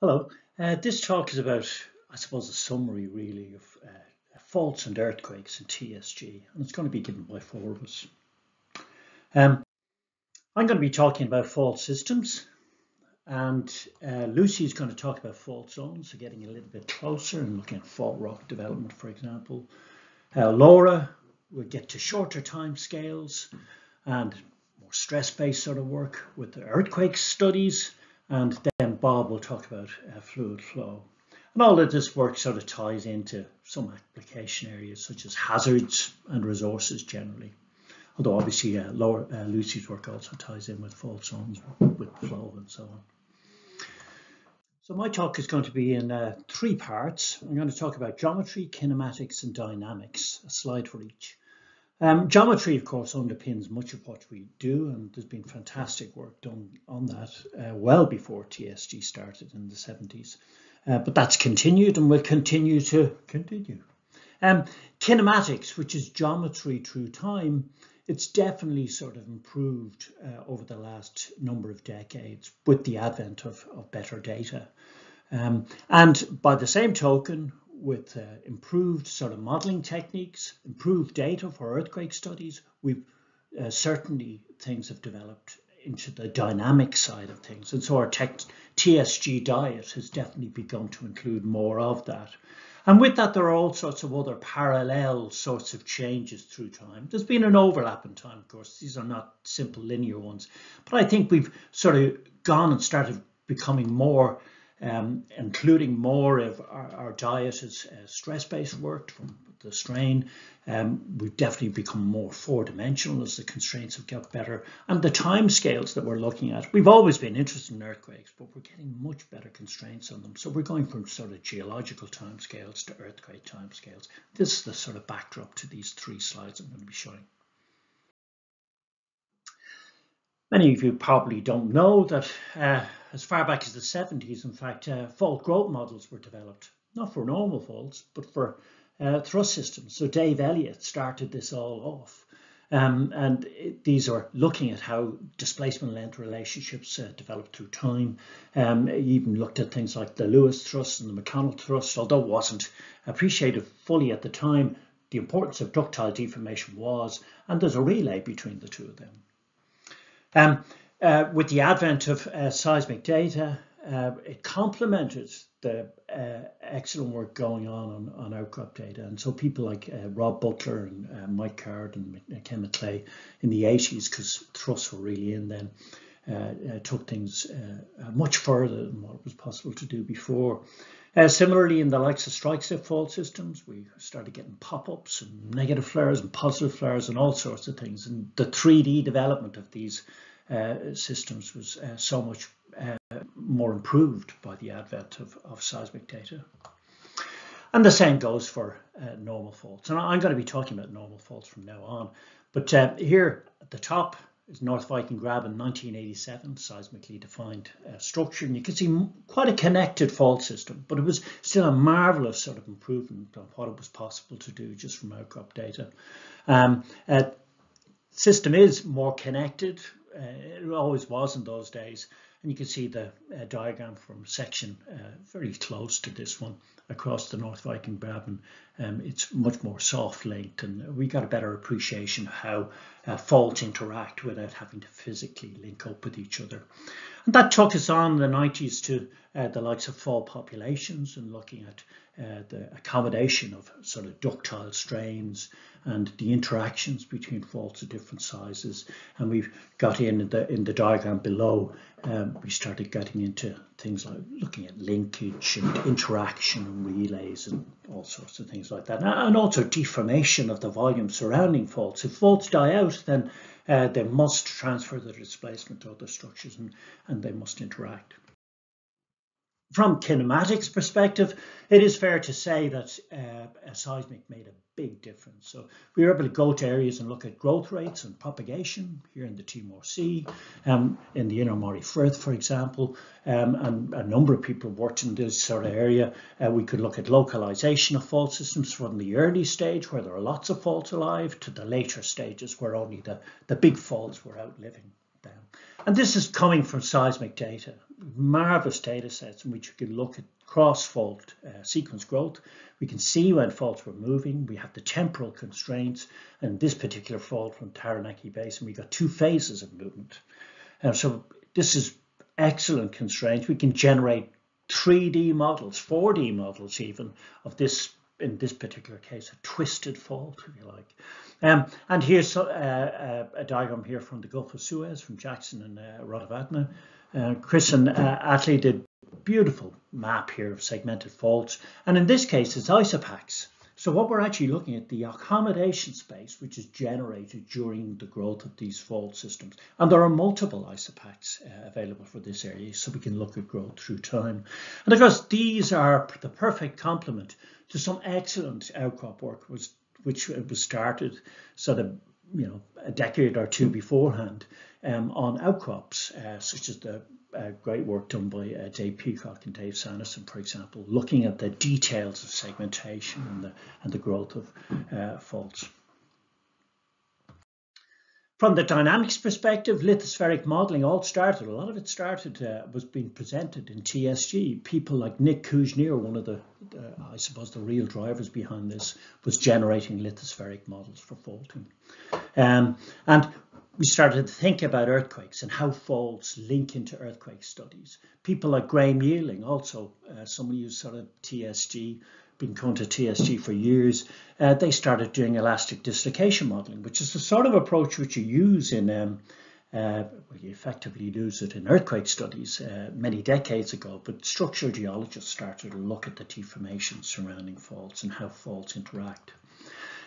Hello. This talk is about, I suppose, a summary really of faults and earthquakes in TSG, and it's going to be given by four of us. I'm going to be talking about fault systems, and Lucy is going to talk about fault zones, so getting a little bit closer and looking at fault rock development, for example. Laura will get to shorter time scales and more stress-based sort of work with the earthquake studies, and then Bob will talk about fluid flow. And all of this work sort of ties into some application areas such as hazards and resources generally. Although obviously Lucy's work also ties in with fault zones, with flow and so on. So my talk is going to be in three parts. I'm going to talk about geometry, kinematics and dynamics, a slide for each. Geometry, of course, underpins much of what we do, and there's been fantastic work done on that well before TSG started in the 70s. But that's continued and will continue to continue. Kinematics, which is geometry through time, it's definitely sort of improved over the last number of decades with the advent of better data. And by the same token, with improved sort of modeling techniques, improved data for earthquake studies, we've certainly things have developed into the dynamic side of things. And so our TSG diet has definitely begun to include more of that. And with that, there are all sorts of other parallel sorts of changes through time. There's been an overlap in time, of course. These are not simple linear ones. But I think we've sort of gone and started becoming more including more of our diet as stress-based work from the strain. We've definitely become more four-dimensional as the constraints have got better. And the time scales that we're looking at, we've always been interested in earthquakes, but we're getting much better constraints on them. So we're going from sort of geological time scales to earthquake time scales. This is the sort of backdrop to these three slides I'm going to be showing. Many of you probably don't know that as far back as the 70s, in fact, fault growth models were developed, not for normal faults, but for thrust systems. So Dave Elliott started this all off. These are looking at how displacement length relationships develop through time. He even looked at things like the Lewis thrust and the McConnell thrust, although it wasn't appreciated fully at the time. The importance of ductile deformation was, and there's a relay between the two of them. With the advent of seismic data, it complemented the excellent work going on outcrop data. And so people like Rob Butler and Mike Card and Ken McClay in the 80s, because thrusts were really in then, took things much further than what was possible to do before. Similarly, in the likes of strike-slip fault systems, we started getting pop-ups and negative flares and positive flares and all sorts of things. And the 3D development of these systems was so much more improved by the advent of seismic data. And the same goes for normal faults. And I'm going to be talking about normal faults from now on. But here at the top is North Viking Graben 1987, seismically defined structure. And you can see quite a connected fault system, but it was still a marvelous sort of improvement of what it was possible to do just from outcrop data. System is more connected. It always was in those days. And you can see the diagram from section very close to this one across the North Viking Graben. It's much more soft linked, and we got a better appreciation of how faults interact without having to physically link up with each other. And that took us on in the 90s to the likes of fault populations and looking at the accommodation of sort of ductile strains and the interactions between faults of different sizes. And we've got in the diagram below, we started getting into things like looking at linkage and interaction and relays and all sorts of things like that. And also deformation of the volume surrounding faults. If faults die out, then they must transfer the displacement to other structures and they must interact. From kinematics perspective, it is fair to say that seismic made a big difference. So we were able to go to areas and look at growth rates and propagation here in the Timor Sea, in the Inner Moray Firth, for example, and a number of people worked in this sort of area. We could look at localization of fault systems from the early stage where there are lots of faults alive to the later stages where only the big faults were outliving them. And this is coming from seismic data, marvelous data sets in which we can look at cross-fault sequence growth. We can see when faults were moving. We have the temporal constraints, and this particular fault from Taranaki Basin, we got 2 phases of movement. So this is excellent constraints. We can generate 3D models, 4D models even, of this, in this particular case, a twisted fault, if you like. And here's a diagram here from the Gulf of Suez, from Jackson and Rodavadna. Chris and Atlee did a beautiful map here of segmented faults. And in this case, it's isopachs. So what we're actually looking at, the accommodation space, which is generated during the growth of these fault systems. And there are multiple isopachs available for this area, so we can look at growth through time. And of course, these are the perfect complement to some excellent outcrop work, which was started sort of, a decade or 2 beforehand on outcrops, such as the great work done by Dave Peacock and Dave Sanderson, for example, looking at the details of segmentation and the growth of faults. From the dynamics perspective, lithospheric modeling a lot of it started, was being presented in TSG. People like Nick Kuznier, one of the I suppose the real drivers behind this, was generating lithospheric models for faulting. And we started to think about earthquakes and how faults link into earthquake studies. People like Graham Yealing, also somebody who's sort of TSG, been going to TSG for years, they started doing elastic dislocation modeling, which is the sort of approach which you use in, well, you effectively use it in earthquake studies many decades ago, but structural geologists started to look at the deformation surrounding faults and how faults interact.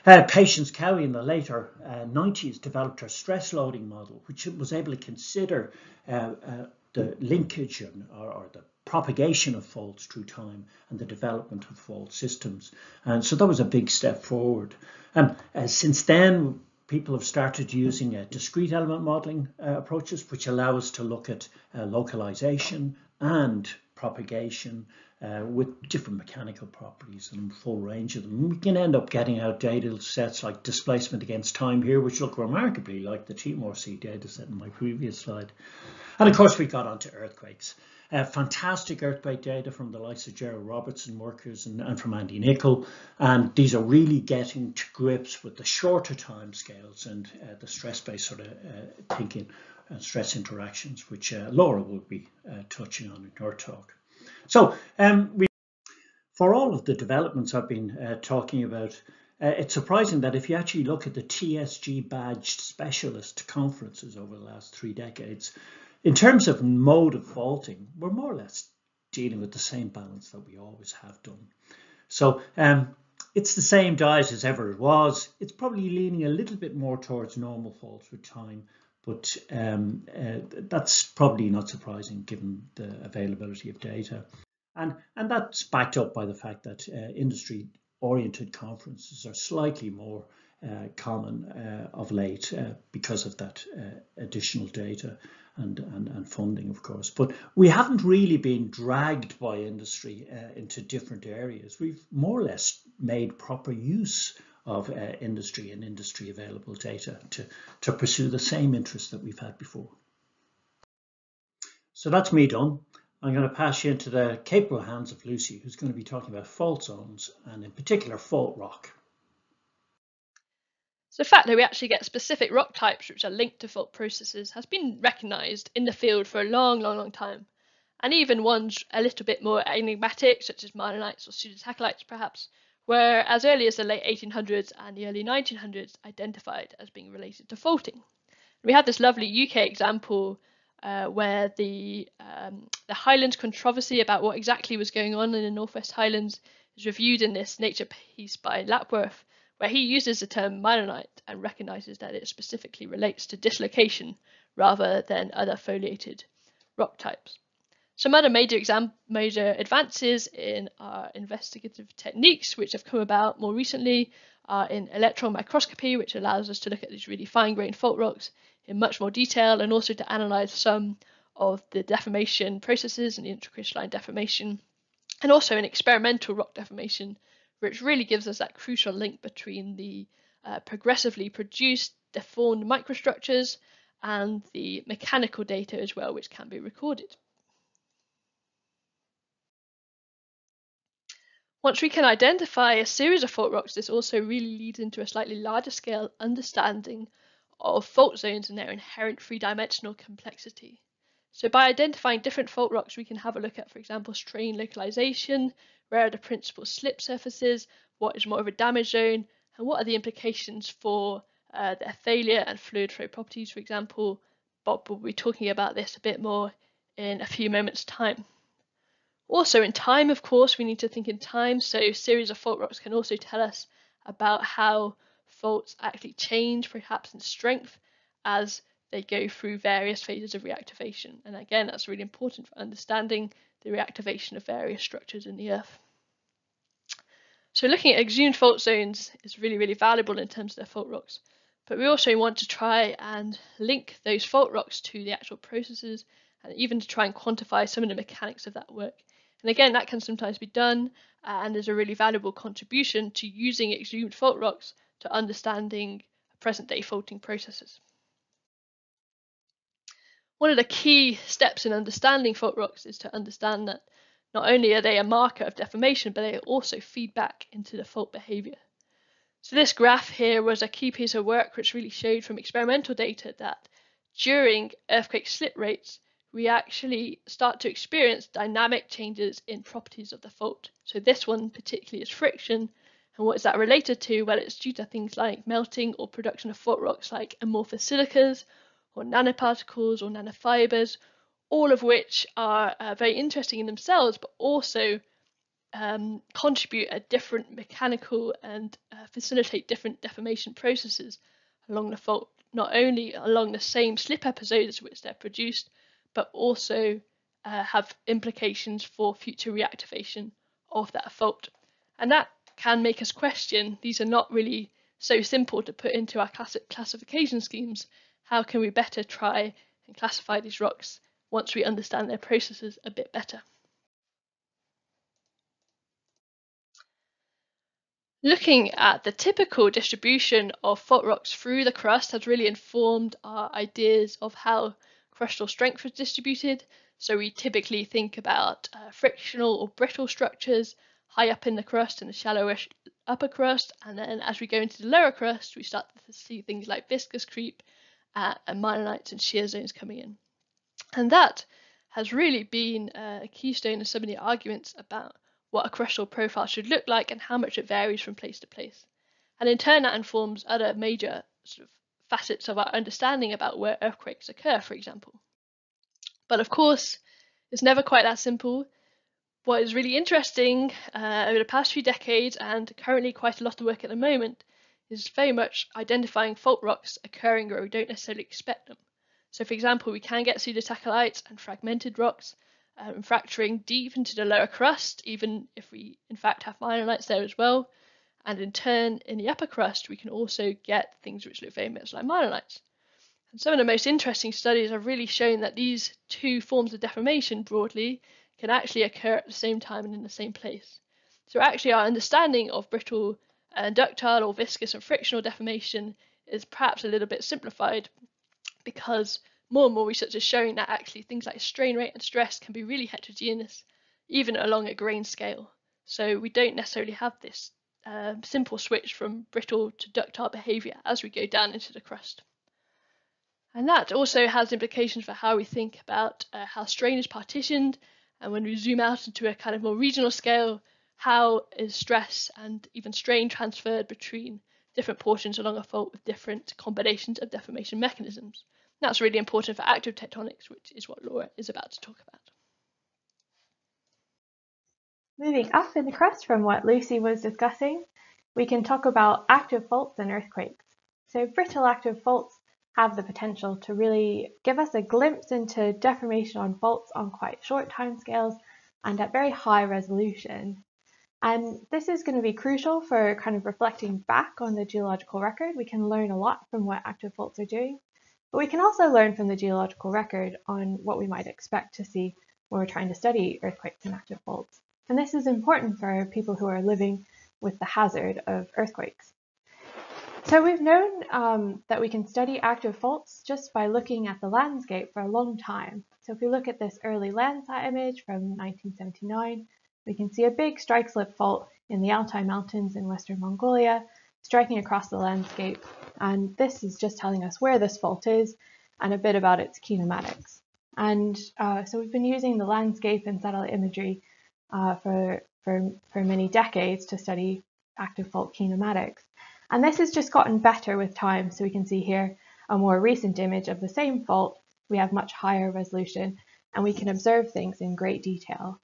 Patience Cowie in the later 90s developed her stress loading model, which was able to consider the linkage or the propagation of faults through time and the development of fault systems. And so that was a big step forward. And since then, people have started using discrete element modeling approaches, which allow us to look at localization and propagation with different mechanical properties and a full range of them. We can end up getting out data sets like displacement against time here, which look remarkably like the Timor Sea data set in my previous slide. And of course, we got onto earthquakes. Fantastic earthquake data from the likes of Gerald Robertson workers and from Andy Nicol. And these are really getting to grips with the shorter time scales and the stress-based sort of thinking and stress interactions, which Laura will be touching on in her talk. So for all of the developments I've been talking about, it's surprising that if you actually look at the TSG badged specialist conferences over the last 3 decades, in terms of mode of faulting, we're more or less dealing with the same balance that we always have done. So it's the same diet as ever it was. It's probably leaning a little bit more towards normal faults with time, but that's probably not surprising given the availability of data. And that's backed up by the fact that industry-oriented conferences are slightly more common of late because of that additional data and funding, of course. But we haven't really been dragged by industry into different areas. We've more or less made proper use of industry and industry available data to pursue the same interests that we've had before. So that's me done. I'm going to pass you into the capable hands of Lucy, who's going to be talking about fault zones and in particular fault rock. So the fact that we actually get specific rock types which are linked to fault processes has been recognised in the field for a long time. And even ones a little bit more enigmatic, such as marlinites or pseudotachelites perhaps, were as early as the late 1800s and the early 1900s identified as being related to faulting. We had this lovely UK example where the Highlands controversy about what exactly was going on in the Northwest Highlands is reviewed in this Nature piece by Lapworth, where he uses the term myelinite and recognises that it specifically relates to dislocation rather than other foliated rock types. Some other major advances in our investigative techniques which have come about more recently are in electron microscopy, which allows us to look at these really fine-grained fault rocks in much more detail and also to analyse some of the deformation processes and the intracrystalline deformation, and also in experimental rock deformation, which really gives us that crucial link between the progressively produced deformed microstructures and the mechanical data as well, which can be recorded. Once we can identify a series of fault rocks, this also really leads into a slightly larger scale understanding of fault zones and their inherent three-dimensional complexity. So by identifying different fault rocks, we can have a look at, for example, strain localization, where are the principal slip surfaces, what is more of a damage zone, and what are the implications for their failure and fluid flow properties, for example. Bob will be talking about this a bit more in a few moments' time. Also in time, of course, we need to think in time. So series of fault rocks can also tell us about how faults actually change, perhaps in strength, as they go through various phases of reactivation. And again, that's really important for understanding the reactivation of various structures in the Earth. So looking at exhumed fault zones is really, really valuable in terms of their fault rocks. But we also want to try and link those fault rocks to the actual processes, and even to try and quantify some of the mechanics of that work. And again, that can sometimes be done and is a really valuable contribution to using exhumed fault rocks to understanding present-day faulting processes. One of the key steps in understanding fault rocks is to understand that not only are they a marker of deformation, but they also feed back into the fault behavior. So this graph here was a key piece of work which really showed from experimental data that during earthquake slip rates, we actually start to experience dynamic changes in properties of the fault. So this one particularly is friction. And what is that related to? Well, it's due to things like melting or production of fault rocks like amorphous silicas or nanoparticles or nanofibers, all of which are very interesting in themselves, but also contribute a different mechanical and facilitate different deformation processes along the fault, not only along the same slip episodes which they're produced, but also have implications for future reactivation of that fault. And that can make us question, these are not really so simple to put into our classic classification schemes. How can we better try and classify these rocks once we understand their processes a bit better? Looking at the typical distribution of fault rocks through the crust has really informed our ideas of how crustal strength is distributed. So we typically think about frictional or brittle structures high up in the crust and the shallowish upper crust, and then as we go into the lower crust, we start to see things like viscous creep and mylonites and shear zones coming in. And that has really been a keystone of some of the arguments about what a crustal profile should look like and how much it varies from place to place. And in turn, that informs other major sort of facets of our understanding about where earthquakes occur, for example. But of course, it's never quite that simple. What is really interesting over the past few decades, and currently quite a lot of work at the moment, is very much identifying fault rocks occurring where we don't necessarily expect them. So for example, we can get pseudosaccharides and fragmented rocks fracturing deep into the lower crust, even if we in fact have mylonites there as well. And in turn, in the upper crust, we can also get things which look very much like mylonites. And some of the most interesting studies have really shown that these two forms of deformation broadly can actually occur at the same time and in the same place. So actually our understanding of brittle and ductile or viscous and frictional deformation is perhaps a little bit simplified, because more and more research is showing that actually things like strain rate and stress can be really heterogeneous, even along a grain scale. So we don't necessarily have this simple switch from brittle to ductile behavior as we go down into the crust. And that also has implications for how we think about how strain is partitioned, and when we zoom out into a kind of more regional scale, how is stress and even strain transferred between different portions along a fault with different combinations of deformation mechanisms. That's really important for active tectonics, which is what Laura is about to talk about. Moving up in the crust from what Lucy was discussing, we can talk about active faults and earthquakes. So brittle active faults have the potential to really give us a glimpse into deformation on faults on quite short timescales and at very high resolution. And this is going to be crucial for kind of reflecting back on the geological record. We can learn a lot from what active faults are doing, but we can also learn from the geological record on what we might expect to see when we're trying to study earthquakes and active faults. And this is important for people who are living with the hazard of earthquakes. So we've known that we can study active faults just by looking at the landscape for a long time. So if we look at this early Landsat image from 1979, we can see a big strike slip fault in the Altai Mountains in Western Mongolia, striking across the landscape. And this is just telling us where this fault is and a bit about its kinematics. And so we've been using the landscape and satellite imagery for many decades to study active fault kinematics. And this has just gotten better with time. So we can see here a more recent image of the same fault. We have much higher resolution and we can observe things in great detail.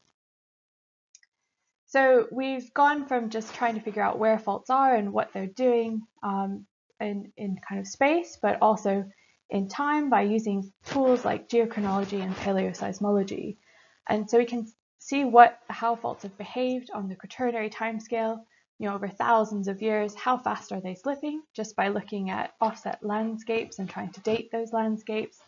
So we've gone from just trying to figure out where faults are and what they're doing in kind of space, but also in time by using tools like geochronology and paleoseismology. And so we can see how faults have behaved on the Quaternary timescale, over thousands of years. How fast are they slipping, just by looking at offset landscapes and trying to date those landscapes,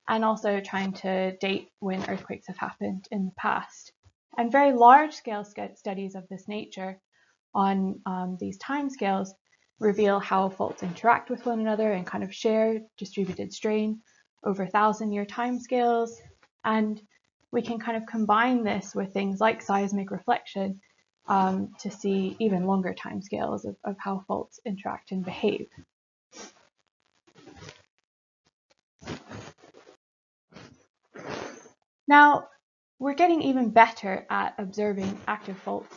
and also trying to date when earthquakes have happened in the past. And very large-scale studies of this nature on these timescales reveal how faults interact with one another and kind of share distributed strain over 1,000-year timescales. And we can kind of combine this with things like seismic reflection to see even longer timescales of how faults interact and behave. Now, we're getting even better at observing active faults,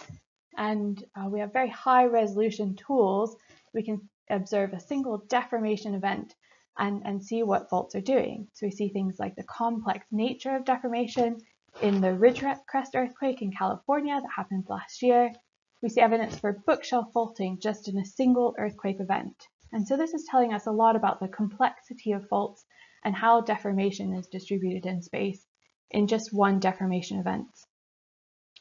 and we have very high resolution tools. We can observe a single deformation event and see what faults are doing. So we see things like the complex nature of deformation in the Ridgecrest earthquake in California that happened last year. We see evidence for bookshelf faulting just in a single earthquake event. And so this is telling us a lot about the complexity of faults and how deformation is distributed in space in just one deformation event.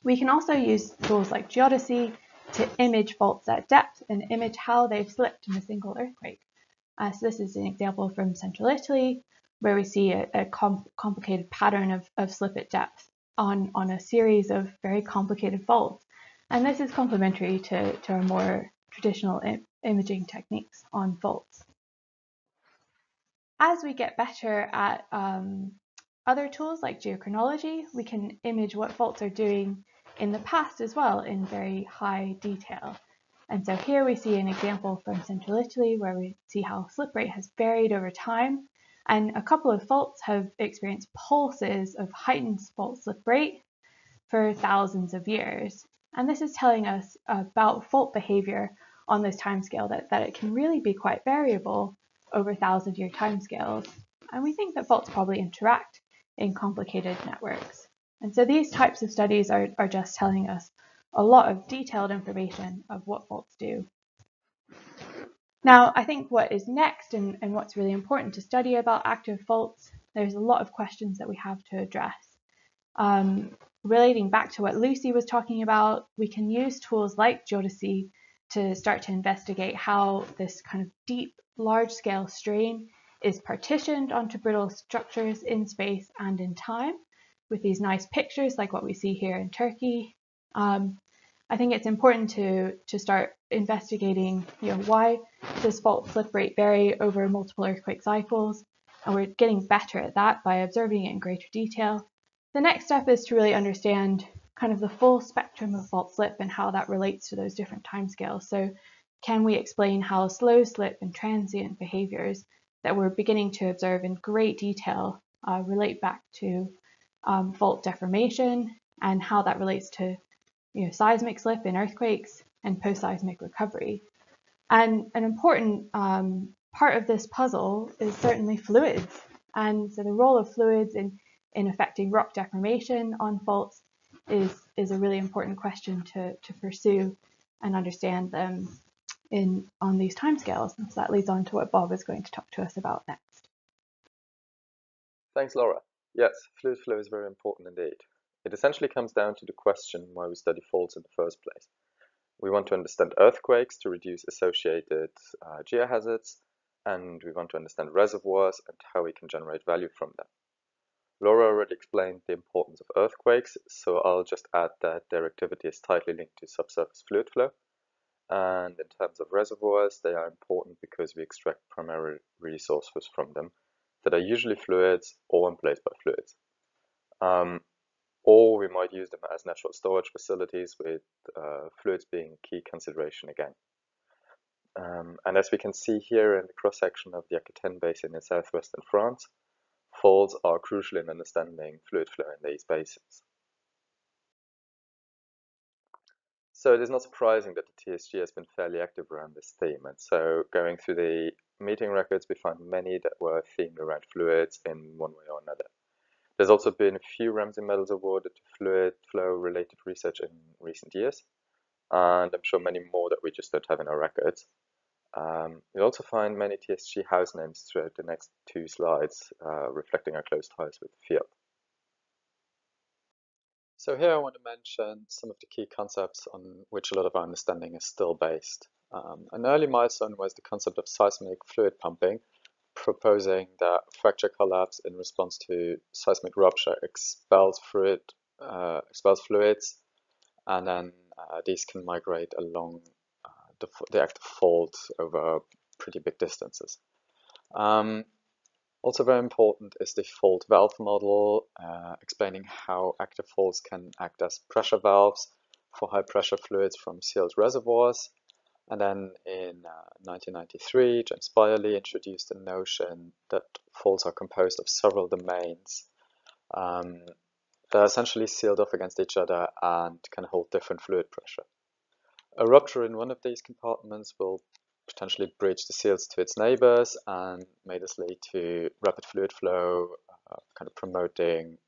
We can also use tools like geodesy to image faults at depth and image how they've slipped in a single earthquake. So this is an example from central Italy, where we see a complicated pattern of slip at depth on a series of very complicated faults. And this is complementary to our more traditional imaging techniques on faults. As we get better at other tools like geochronology, we can image what faults are doing in the past as well in very high detail. And so here we see an example from central Italy where we see how slip rate has varied over time. And a couple of faults have experienced pulses of heightened fault slip rate for thousands of years. And this is telling us about fault behavior on this timescale, that it can really be quite variable over 1,000-year timescales. And we think that faults probably interact in complicated networks. And so these types of studies are just telling us a lot of detailed information of what faults do. Now, I think what is next and what's really important to study about active faults, there's a lot of questions that we have to address. Relating back to what Lucy was talking about, we can use tools like geodesy to start to investigate how this kind of deep, large-scale strain is partitioned onto brittle structures in space and in time, with these nice pictures like what we see here in Turkey. I think it's important to start investigating, why does fault slip rate vary over multiple earthquake cycles, and we're getting better at that by observing it in greater detail. The next step is to really understand kind of the full spectrum of fault slip and how that relates to those different timescales. So can we explain how slow slip and transient behaviors that we're beginning to observe in great detail relate back to fault deformation, and how that relates to seismic slip in earthquakes and post-seismic recovery. And an important part of this puzzle is certainly fluids. And so the role of fluids in affecting rock deformation on faults is a really important question to pursue and understand them on these timescales. And so that leads on to what Bob is going to talk to us about next. Thanks, Laura. Yes, fluid flow is very important indeed. It essentially comes down to the question why we study faults in the first place. We want to understand earthquakes to reduce associated geohazards, and we want to understand reservoirs and how we can generate value from them. Laura already explained the importance of earthquakes, so I'll just add that their activity is tightly linked to subsurface fluid flow. and in terms of reservoirs, they are important because we extract primary resources from them that are usually fluids or emplaced by fluids. Or we might use them as natural storage facilities, with fluids being a key consideration again. And as we can see here in the cross-section of the Aquitaine Basin in southwestern France, faults are crucial in understanding fluid flow in these basins. So it is not surprising that the TSG has been fairly active around this theme. And so going through the meeting records, we find many that were themed around fluids in one way or another. There's also been a few Ramsay medals awarded to fluid flow related research in recent years, and I'm sure many more that we just don't have in our records. You'll also find many TSG house names throughout the next two slides, reflecting our close ties with the field. So here I want to mention some of the key concepts on which a lot of our understanding is still based. An early milestone was the concept of seismic fluid pumping, proposing that fracture collapse in response to seismic rupture expels fluids, and then these can migrate along the active fault over pretty big distances. Also very important is the fault valve model, explaining how active faults can act as pressure valves for high pressure fluids from sealed reservoirs. And then in 1993, James Byerly introduced the notion that faults are composed of several domains that are essentially sealed off against each other and can hold different fluid pressure. A rupture in one of these compartments will potentially breach the seals to its neighbors and may this lead to rapid fluid flow, kind of promoting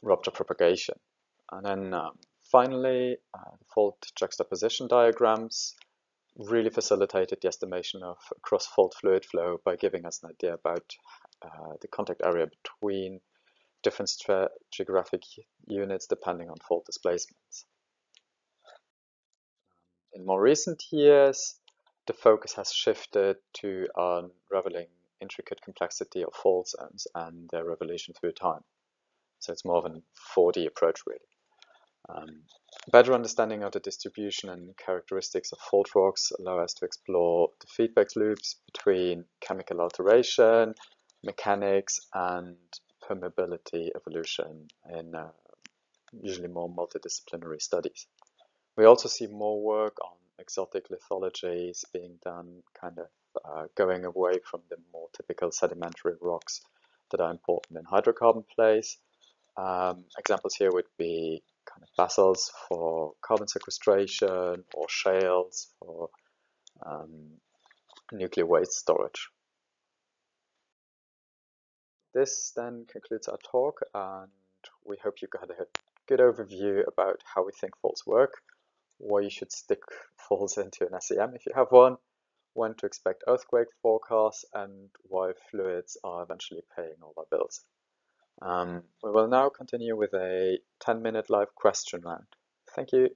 rupture propagation. And then finally, the fault juxtaposition diagrams really facilitated the estimation of cross-fault fluid flow by giving us an idea about the contact area between different stratigraphic units depending on fault displacements. In more recent years, the focus has shifted to unraveling intricate complexity of fault zones and their revolution through time. So it's more of a 4D approach, really. Better understanding of the distribution and characteristics of fault rocks allow us to explore the feedback loops between chemical alteration, mechanics, and permeability evolution in usually more multidisciplinary studies. We also see more work on exotic lithologies being done, kind of going away from the more typical sedimentary rocks that are important in hydrocarbon plays. Examples here would be kind of basalts for carbon sequestration or shales for nuclear waste storage. This then concludes our talk, and we hope you got a good overview about how we think faults work, why you should stick faults into an SEM if you have one, when to expect earthquake forecasts, and why fluids are eventually paying all our bills. We will now continue with a 10-minute live question round. Thank you.